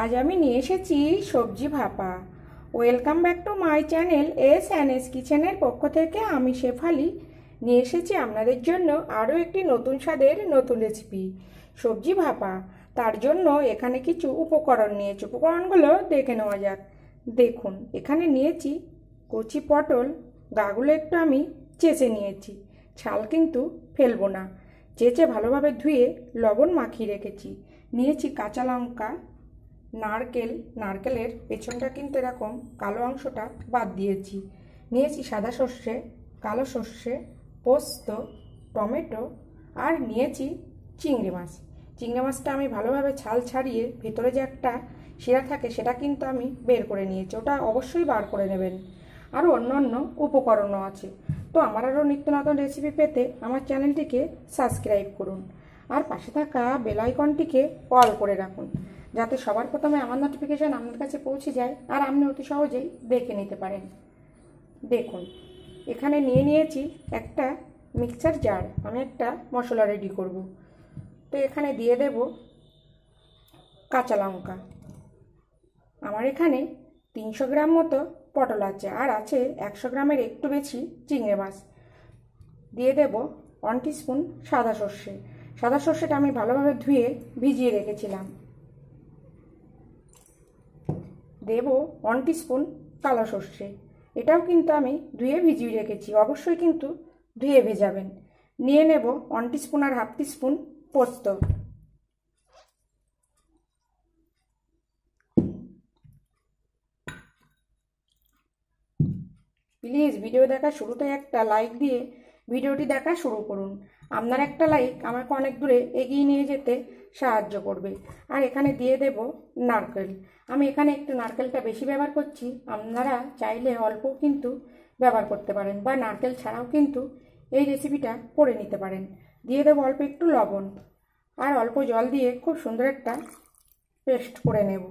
আজ আমি নিয়ে এসেছি সবজি ভাপা। Welcome back to my channel S কিচেনের পক্ষ থেকে আমি শেফালি নিয়ে এসেছি আপনাদের জন্য আরও একটি নতুন স্বাদের নতুন রেসিপি, সবজি ভাপা। তার জন্য এখানে কিছু উপকরণ নিয়েছি, উপকরণগুলো দেখে নেওয়া যাক। দেখুন, এখানে নিয়েছি কচি পটল, গাগুলো একটু আমি চেঁচে নিয়েছি, ছাল কিন্তু ফেলবো না। চেঁচে ভালোভাবে ধুয়ে লবণ মাখিয়ে রেখেছি। নিয়েছি কাঁচা লঙ্কা, নারকেলের পেছনটা কিন্তু এরকম কালো অংশটা বাদ দিয়েছি। নিয়েছি সাদা সর্ষে, কালো সর্ষে, পোস্ত, টমেটো, আর নিয়েছি চিংড়ি মাছ। চিংড়ি মাছটা আমি ভালোভাবে ছাল ছাড়িয়ে ভেতরে যে একটা শিরা থাকে সেটা কিন্তু আমি বের করে নিয়েছি, ওটা অবশ্যই বার করে নেবেন। আরও অন্য উপকরণও আছে। তো আমার আরও নিত্য নতুন রেসিপি পেতে আমার চ্যানেলটিকে সাবস্ক্রাইব করুন আর পাশে থাকা বেল আইকনটিকে অল করে রাখুন, যাতে সবার প্রথমে আমার নোটিফিকেশান আপনার কাছে পৌঁছে যায় আর আপনি অতি সহজেই দেখে নিতে পারেন। দেখুন, এখানে নিয়েছি একটা মিক্সচার জার। আমি একটা মশলা রেডি করব। তো এখানে দিয়ে দেব কাঁচা লঙ্কা। আমার এখানে 300 গ্রাম মতো পটল আছে, আর আছে 100 গ্রামের একটু বেশি চিংড়ি মাছ। দিয়ে দেব 1 টিস্পুন সাদা সর্ষে। সাদা সর্ষেটা আমি ভালোভাবে ধুয়ে ভিজিয়ে রেখেছিলাম। দেব 1 টিস্পুন কালো সর্ষে, এটাও কিন্তু আমি ধুয়ে ভিজিয়ে রেখেছি, অবশ্যই কিন্তু ধুয়ে ভেজাবেন। নিয়ে নেব 1 টিস্পুন আর হাফ টিস্পুন পোস্ত। প্লিজ ভিডিও দেখা শুরুতে একটা লাইক দিয়ে ভিডিওটি দেখা শুরু করুন। আপনার একটা লাইক আমাকে অনেক দূরে এগিয়ে নিয়ে যেতে সাহায্য করবে। আর এখানে দিয়ে দেব নারকেল। আমি এখানে একটু নারকেলটা বেশি ব্যবহার করছি, আপনারা চাইলে অল্প কিন্তু ব্যবহার করতে পারেন, বা নারকেল ছাড়াও কিন্তু এই রেসিপিটা করে নিতে পারেন। দিয়ে দেবো অল্প একটু লবণ আর অল্প জল দিয়ে খুব সুন্দর একটা পেস্ট করে নেব।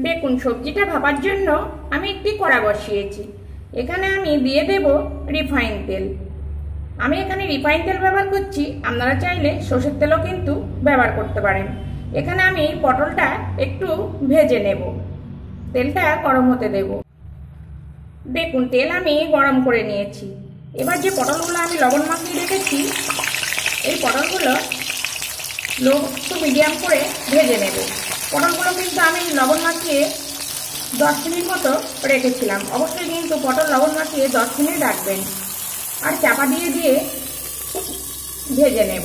দেখুন, সবজিটা ভাপার জন্য আমি একটি কড়া বসিয়েছি। এখানে আমি দিয়ে দেব রিফাইন তেল। আমি এখানে রিফাইন তেল ব্যবহার করছি, আপনারা চাইলে সরষের তেলও কিন্তু ব্যবহার করতে পারেন। এখানে আমি পটলটা একটু ভেজে নেব, তেলটা গরম হতে দেব। দেখুন, তেল আমি গরম করে নিয়েছি। এবার যে পটলগুলো আমি লবণ মাখিয়ে রেখেছি, এই পটলগুলো লো টু মিডিয়াম করে ভেজে নেব। পটলগুলো কিন্তু আমি লবণ মাখিয়ে 10 মিনিট মতো রেখেছিলাম, অবশ্যই কিন্তু পটল লবণ মাখিয়ে 10 মিনিট রাখবেন। আর চাপা দিয়ে ভেজে নেব।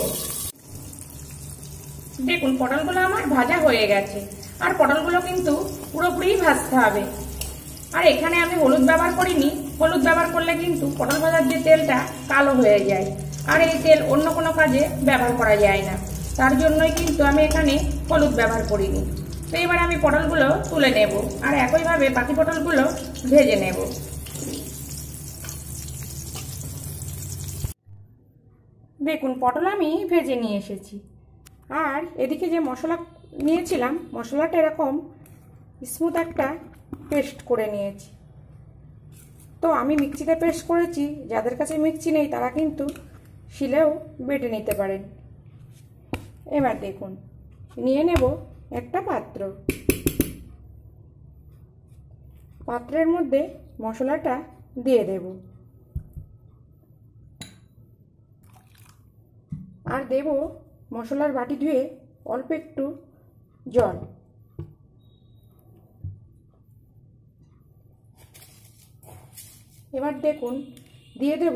দেখুন, পটলগুলো আমার ভাজা হয়ে গেছে, আর পটলগুলো কিন্তু পুরোপুরি ভাজতে হবে। আর এখানে আমি হলুদ ব্যবহার করিনি, হলুদ ব্যবহার করলে কিন্তু পটল ভাজার যে তেলটা কালো হয়ে যায়, আর এই তেল অন্য কোনো কাজে ব্যবহার করা যায় না, তার জন্যই কিন্তু আমি এখানে হলুদ ব্যবহার করিনি। তো এবার আমি পটলগুলো তুলে নেব, আর একইভাবে বাকি পটলগুলো ভেজে নেব। দেখুন, পটল আমি ভেজে নিয়ে এসেছি, আর এদিকে যে মশলা নিয়েছিলাম, মশলাটা এরকম স্মুথ একটা পেস্ট করে নিয়েছি। তো আমি মিক্সিতে পেস্ট করেছি, যাদের কাছে মিক্সি নেই তারা কিন্তু শিলেও বেটে নিতে পারেন। এবার দেখুন, নিয়ে নেব একটা পাত্রের মধ্যে মশলাটা দিয়ে দেব, আর দেব মশলার বাটি ধুয়ে অল্প একটু জল। এবার দেখুন, দিয়ে দেব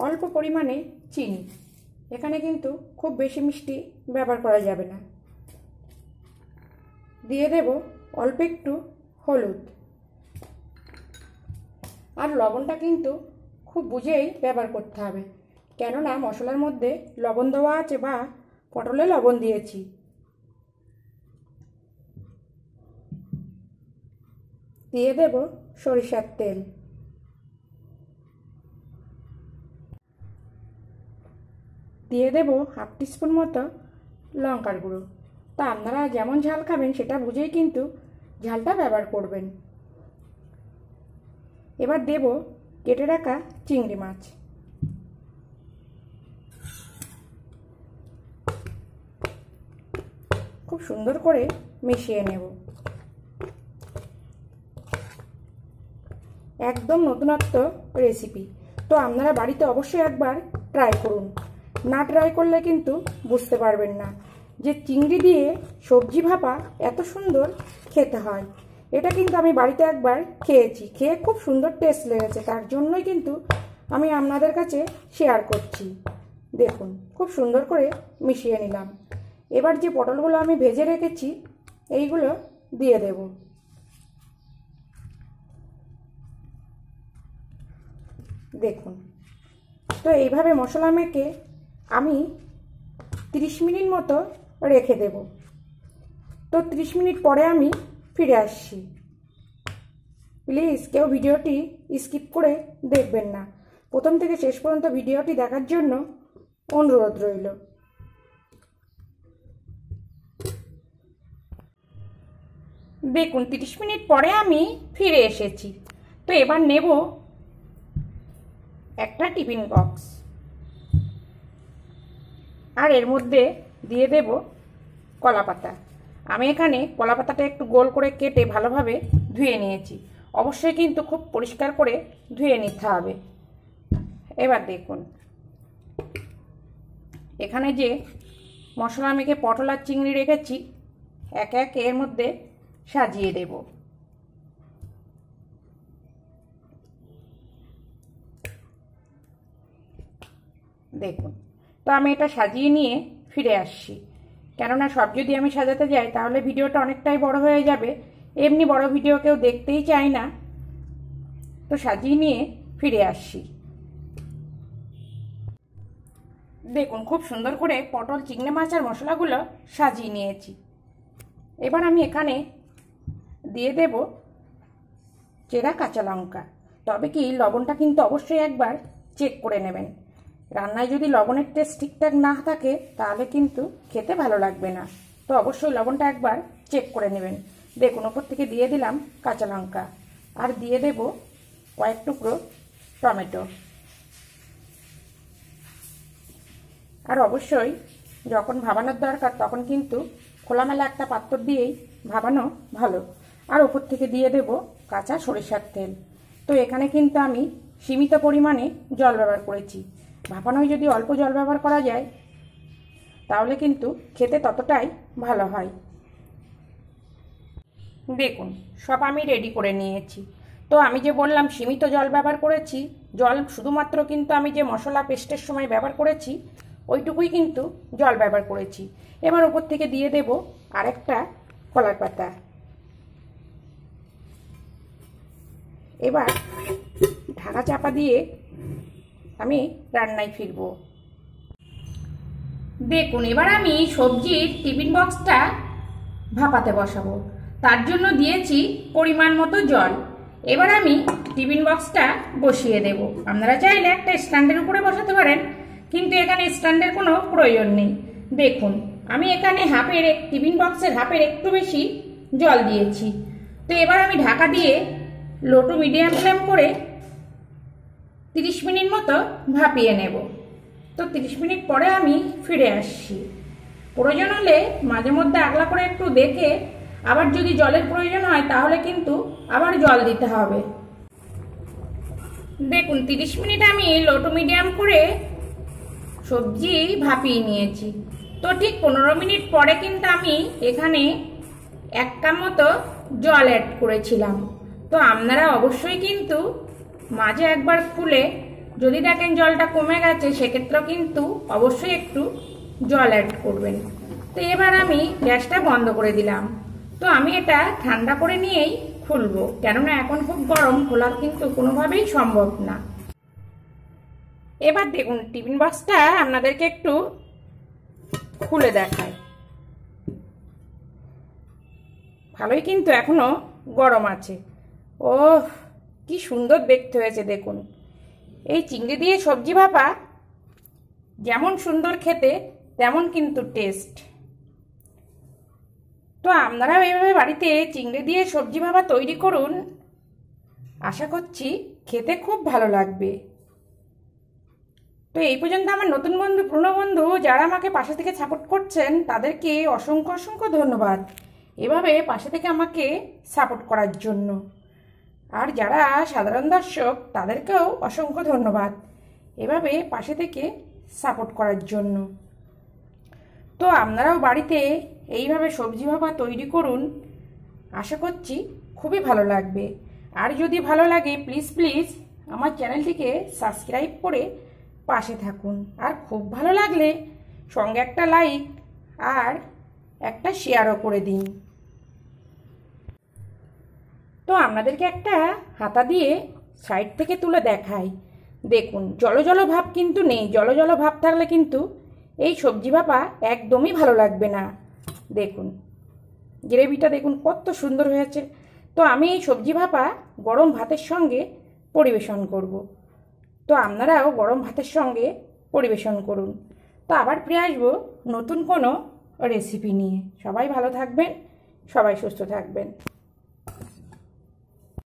অল্প পরিমাণে চিনি। এখানে কিন্তু খুব বেশি মিষ্টি ব্যবহার করা যাবে না। দিয়ে দেব অল্প একটু হলুদ, আর লবণটা কিন্তু খুব বুঝেই ব্যবহার করতে হবে, কেননা মশলার মধ্যে লবণ দেওয়া আছে বা পটলে লবণ দিয়েছি। দিয়ে দেব সরিষার তেল। দিয়ে দেব হাফ টিস্পুন মতো লঙ্কার গুঁড়ো। তা আপনারা যেমন ঝাল খাবেন সেটা বুঝেই কিন্তু ঝালটা ব্যবহার করবেন। এবার দেব কেটে রাখা চিংড়ি মাছ। খুব সুন্দর করে মিশিয়ে নেব। একদম নতুনত্ব রেসিপি, তো আপনারা বাড়িতে অবশ্যই একবার ট্রাই করুন। না ট্রাই করলে কিন্তু বুঝতে পারবেন না যে চিংড়ি দিয়ে সবজি ভাপা এত সুন্দর খেতে হয়। এটা কিন্তু আমি বাড়িতে একবার খেয়েছি, খেয়ে খুব সুন্দর টেস্ট লেগেছে, তার জন্যই কিন্তু আমি আপনাদের কাছে শেয়ার করছি। দেখুন খুব সুন্দর করে মিশিয়ে নিলাম। এবার যে পটলগুলো আমি ভেজে রেখেছি এইগুলো দিয়ে দেব। দেখুন, তো এইভাবে মশলা মেখে আমি 30 মিনিট মতো রেখে দেব। তো 30 মিনিট পরে আমি ফিরে আসছি। প্লিজ কেউ ভিডিওটি স্কিপ করে দেখবেন না, প্রথম থেকে শেষ পর্যন্ত ভিডিওটি দেখার জন্য অনুরোধ রইল। দেখুন 30 মিনিট পরে আমি ফিরে এসেছি। তো এবার নেব একটা টিফিন বক্স, আর এর মধ্যে দিয়ে দেব কলা পাতা। আমি এখানে কলা পাতাটা একটু গোল করে কেটে ভালোভাবে ধুয়ে নিয়েছি। অবশ্যই কিন্তু খুব পরিষ্কার করে ধুয়ে নিতে হবে। এবার দেখুন এখানে যে মশলা মেখে পটল আর চিংড়ি রেখেছি একে একে এর মধ্যে সাজিয়ে দেব। দেখুন, তো আমি এটা সাজিয়ে নিয়ে ফিরে আসছি, কেননা সব যদি আমি সাজাতে যাই তাহলে ভিডিওটা অনেকটাই বড় হয়ে যাবে। এমনি বড় ভিডিও কেউ দেখতেই চায় না, তো সাজিয়ে নিয়ে ফিরে আসছি। দেখুন খুব সুন্দর করে পটল, চিংড়ি মাছ আর মশলাগুলো সাজিয়ে নিয়েছি। এবার আমি এখানে দিয়ে দেব চেরা কাঁচা লঙ্কা। তবে কি লবণটা কিন্তু অবশ্যই একবার চেক করে নেবেন। রান্নায় যদি লবণের টেস্ট ঠিকঠাক না থাকে তাহলে কিন্তু খেতে ভালো লাগবে না, তো অবশ্যই লবণটা একবার চেক করে নেবেন। দেখুন ওপর থেকে দিয়ে দিলাম কাঁচা লঙ্কা, আর দিয়ে দেব কয়েক টুকরো টমেটো। আর অবশ্যই যখন ভাবানোর দরকার তখন কিন্তু খোলামেলা একটা পাত্র দিয়েই ভাবানো ভালো। আর ওপর থেকে দিয়ে দেব কাঁচা সরিষার তেল। তো এখানে কিন্তু আমি সীমিত পরিমাণে জল ব্যবহার করেছি। ভাপানোয় যদি অল্প জল ব্যবহার করা যায় তাহলে কিন্তু খেতে ততটাই ভালো হয়। দেখুন সব আমি রেডি করে নিয়েছি। তো আমি যে বললাম সীমিত জল ব্যবহার করেছি, জল শুধুমাত্র কিন্তু আমি যে মশলা পেস্টের সময় ব্যবহার করেছি ওইটুকুই কিন্তু জল ব্যবহার করেছি। এবার ওপর থেকে দিয়ে দেব আরেকটা কলার পাতা। এবার ঢাকা চাপা দিয়ে আমি রান্নায় ফিরব। দেখুন এবার আমি সবজির টিফিন বক্সটা ভাপাতে বসাবো, তার জন্য দিয়েছি পরিমাণ মতো জল। এবার আমি টিফিন বক্সটা বসিয়ে দেব। আপনারা চাইলে একটা স্ট্যান্ডের উপরে বসাতে পারেন, কিন্তু এখানে স্ট্যান্ডের কোনো প্রয়োজন নেই। দেখুন আমি এখানে টিফিন বক্সের হাফের একটু বেশি জল দিয়েছি। তো এবার আমি ঢাকা দিয়ে লো টু মিডিয়াম ফ্লেম করে 30 মিনিট মতো ভাপিয়ে নেব। তো 30 মিনিট পরে আমি ফিরে আসছি। প্রয়োজন হলে মাঝে মধ্যে আগলা করে একটু দেখে আবার যদি জলের প্রয়োজন হয় তাহলে কিন্তু আবার জল দিতে হবে। দেখুন 30 মিনিট আমি লো টু মিডিয়াম করে সবজি ভাপিয়ে নিয়েছি। তো ঠিক 15 মিনিট পরে কিন্তু আমি এখানে 1 কাপ মতো জল অ্যাড করেছিলাম। তো আপনারা অবশ্যই কিন্তু মাঝে একবার খুলে যদি দেখেন জলটা কমে গেছে সেক্ষেত্রেও কিন্তু অবশ্যই একটু জল অ্যাড করবেন। তো এবার আমি গ্যাসটা বন্ধ করে দিলাম। তো আমি এটা ঠান্ডা করে নিয়েই খুলবো, কেননা এখন খুব গরম, খোলা কিন্তু কোনোভাবেই সম্ভব না। এবার দেখুন টিফিন বক্সটা আপনাদেরকে একটু খুলে দেখায়। ভালোই কিন্তু এখনো গরম আছে। ও কি সুন্দর দেখতে হয়েছে। দেখুন এই চিংড়ি দিয়ে সবজি ভাপা যেমন সুন্দর খেতে তেমন কিন্তু টেস্ট। তো আপনারাও এইভাবে বাড়িতে চিংড়ি দিয়ে সবজি ভাপা তৈরি করুন, আশা করছি খেতে খুব ভালো লাগবে। তো এই পর্যন্ত আমার নতুন বন্ধু, পুরনো বন্ধু যারা আমাকে পাশে থেকে সাপোর্ট করছেন তাদেরকে অসংখ্য অসংখ্য ধন্যবাদ এভাবে পাশে থেকে আমাকে সাপোর্ট করার জন্য। আর যারা সাধারণ দর্শক তাদেরকেও অসংখ্য ধন্যবাদ এভাবে পাশে থেকে সাপোর্ট করার জন্য। তো আপনারাও বাড়িতে এইভাবে সবজি ভাপা তৈরি করুন, আশা করছি খুবই ভালো লাগবে। আর যদি ভালো লাগে প্লিজ প্লিজ আমার চ্যানেলটিকে সাবস্ক্রাইব করে পাশে থাকুন। আর খুব ভালো লাগলে সঙ্গে একটা লাইক আর একটা শেয়ারও করে দিন। তো আপনাদেরকে একটা হাতা দিয়ে সাইড থেকে তুলে দেখাই। দেখুন জল জল ভাব কিন্তু নেই, জল জল ভাব থাকলে কিন্তু এই সবজি ভাপা একদমই ভালো লাগবে না। দেখুন গ্রেভিটা দেখুন কত সুন্দর হয়েছে। তো আমি এই সবজি ভাপা গরম ভাতের সঙ্গে পরিবেশন করব। তো আপনারাও গরম ভাতের সঙ্গে পরিবেশন করুন। তো আবার ফিরে আসবো নতুন কোনো রেসিপি নিয়ে। সবাই ভালো থাকবেন, সবাই সুস্থ থাকবেন।